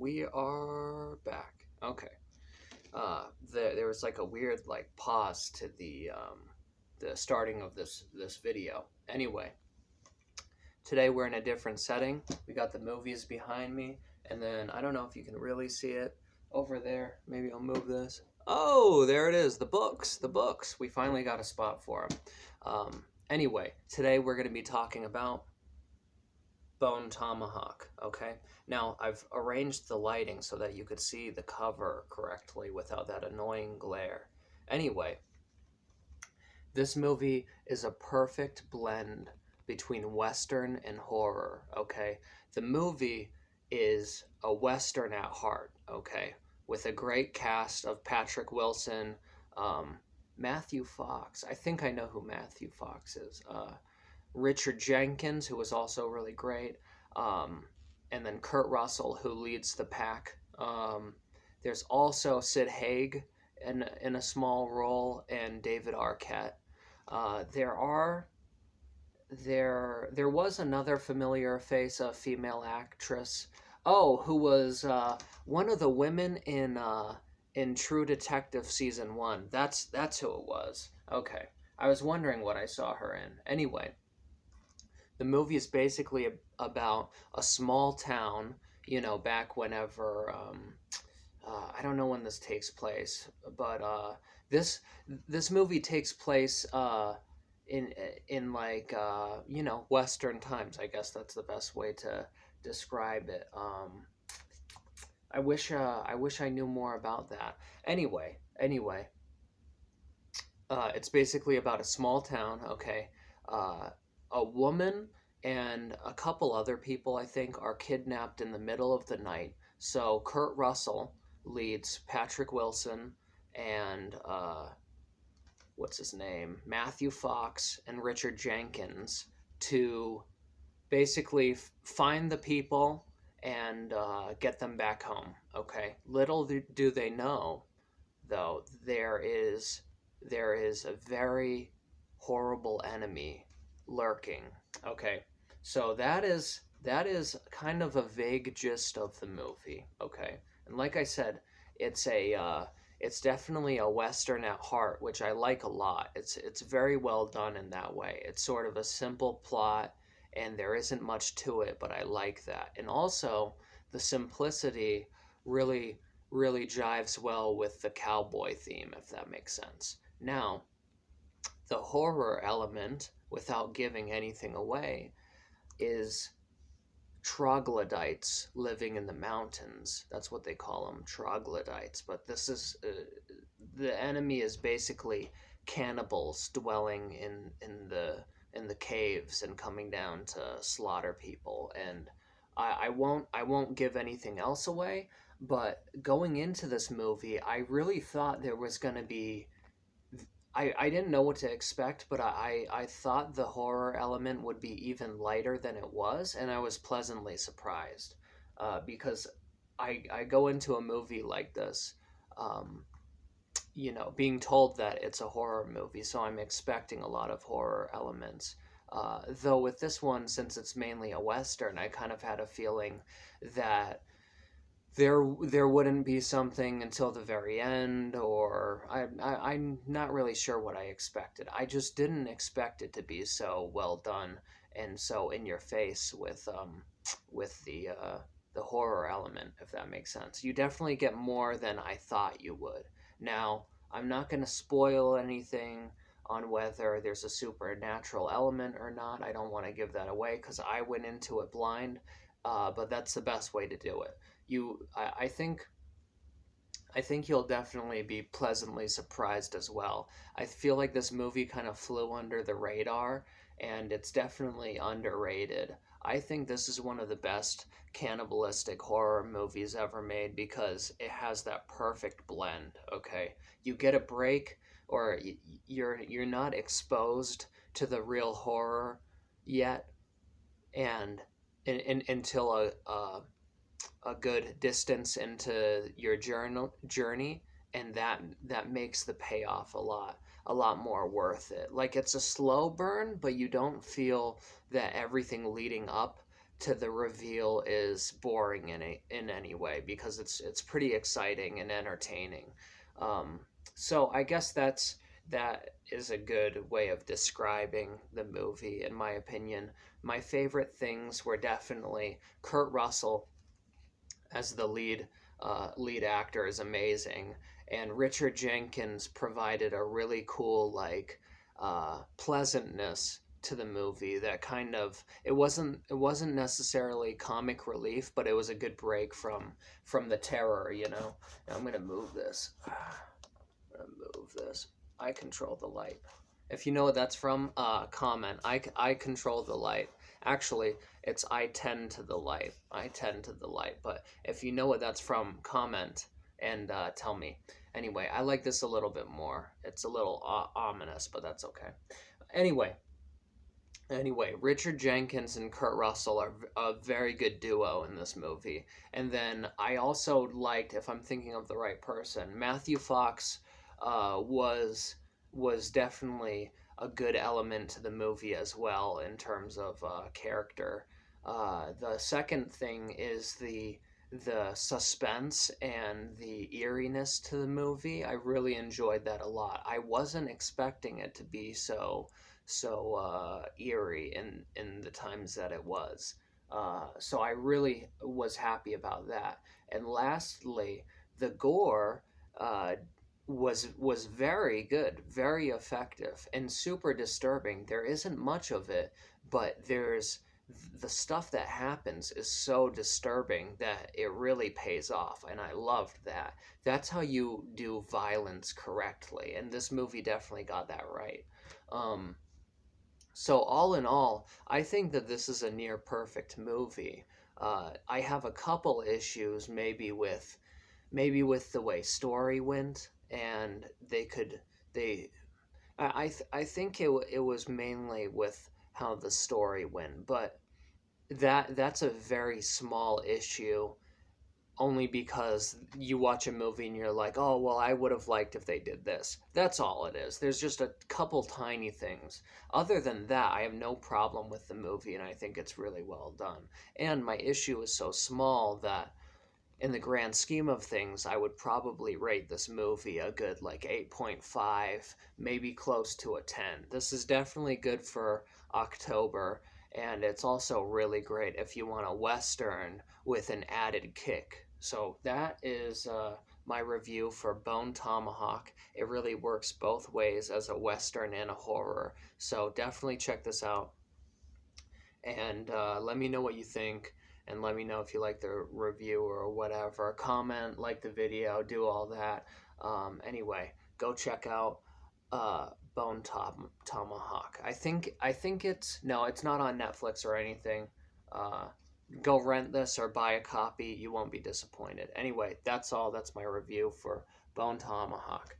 we are back. Okay. There was like a weird like pause to the starting of this video. Anyway, today we're in a different setting. We got the movies behind me, and then I don't know if you can really see it over there. Maybe I'll move this. Oh, there it is. The books. The books. We finally got a spot for them. Anyway, today we're going to be talking about Bone Tomahawk, okay? Now, I've arranged the lighting so that you could see the cover correctly without that annoying glare. Anyway, this movie is a perfect blend between Western and horror, okay? The movie is a Western at heart, okay? With a great cast of Patrick Wilson, Matthew Fox. I think I know who Matthew Fox is. Richard Jenkins, who was also really great, and then Kurt Russell, who leads the pack. There's also Sid Haig in a small role, and David Arquette. There was another familiar face, a female actress. Oh, who was one of the women in True Detective season 1. That's who it was. Okay, I was wondering what I saw her in. Anyway, the movie is basically about a small town, back whenever, I don't know when this takes place, but this movie takes place in like, Western times. I guess that's the best way to describe it. I wish I knew more about that. Anyway, it's basically about a small town, okay? A woman and a couple other people, I think, are kidnapped in the middle of the night. So Kurt Russell leads Patrick Wilson and what's his name? Matthew Fox and Richard Jenkins to basically find the people and get them back home. Okay. Little do they know, though, there is a very horrible enemy lurking. Okay, so that is kind of a vague gist of the movie. Okay, and like I said, it's definitely a Western at heart, which I like a lot. It's very well done in that way. It's sort of a simple plot, and there isn't much to it, but I like that. And also, the simplicity really really jives well with the cowboy theme, if that makes sense. Now, the horror element, without giving anything away, is troglodytes living in the mountains. That's what they call them, troglodytes. But this is the enemy is basically cannibals dwelling in the caves and coming down to slaughter people. And I won't give anything else away. But going into this movie, I really thought there was going to be. I didn't know what to expect, but I thought the horror element would be even lighter than it was, and I was pleasantly surprised. Because I go into a movie like this, being told that it's a horror movie, so I'm expecting a lot of horror elements. Though with this one, since it's mainly a Western, I kind of had a feeling that there wouldn't be something until the very end, or I'm not really sure what I expected. I just didn't expect it to be so well done and so in your face with the horror element, if that makes sense. You definitely get more than I thought you would. Now, I'm not going to spoil anything on whether there's a supernatural element or not. I don't want to give that away because I went into it blind, but that's the best way to do it. I think you'll definitely be pleasantly surprised as well. I feel like this movie kind of flew under the radar, and it's definitely underrated. I think this is one of the best cannibalistic horror movies ever made because it has that perfect blend. Okay, you get a break, or you're not exposed to the real horror yet, and until a good distance into your journey, and that makes the payoff a lot more worth it. Like, it's a slow burn, but you don't feel that everything leading up to the reveal is boring in any way, because it's pretty exciting and entertaining. Um, so I guess that is a good way of describing the movie, in my opinion. My favorite things were definitely Kurt Russell as the lead actor is amazing, and Richard Jenkins provided a really cool pleasantness to the movie that kind of, it wasn't necessarily comic relief, but it was a good break from the terror, you know. Now I'm gonna move this. I'm gonna move this. I control the light. If you know what that's from, comment. I control the light. Actually, it's I tend to the light. I tend to the light. But if you know what that's from, comment and tell me. Anyway, I like this a little bit more. It's a little ominous, but that's okay. Anyway, Richard Jenkins and Kurt Russell are a very good duo in this movie. And then I also liked, if I'm thinking of the right person, Matthew Fox was definitely a good element to the movie as well in terms of character. The second thing is the suspense and the eeriness to the movie. I really enjoyed that a lot. I wasn't expecting it to be so eerie in the times that it was. So I really was happy about that. And lastly, the gore uh, was very good, very effective, and super disturbing. There isn't much of it, but there's the stuff that happens is so disturbing that it really pays off, and I loved that. That's how you do violence correctly, and this movie definitely got that right. Um, so all in all, I think that this is a near perfect movie. I have a couple issues maybe with the way story went, and they I think it was mainly with how the story went, but that's a very small issue, only because you watch a movie and you're like, oh, well, I would have liked if they did this. That's all it is. There's just a couple tiny things. Other than that, I have no problem with the movie, and I think it's really well done. And my issue is so small that, in the grand scheme of things, I would probably rate this movie a good 8.5, maybe close to a 10. This is definitely good for October, and it's also really great if you want a Western with an added kick. So that is my review for Bone Tomahawk. It really works both ways as a Western and a horror. So definitely check this out, and let me know what you think, and let me know if you like the review or whatever. Comment, like the video, do all that. Anyway, go check out Tomahawk. I think it's, no, it's not on Netflix or anything. Uh, Go rent this or buy a copy. You won't be disappointed. Anyway, that's all. That's my review for Bone Tomahawk.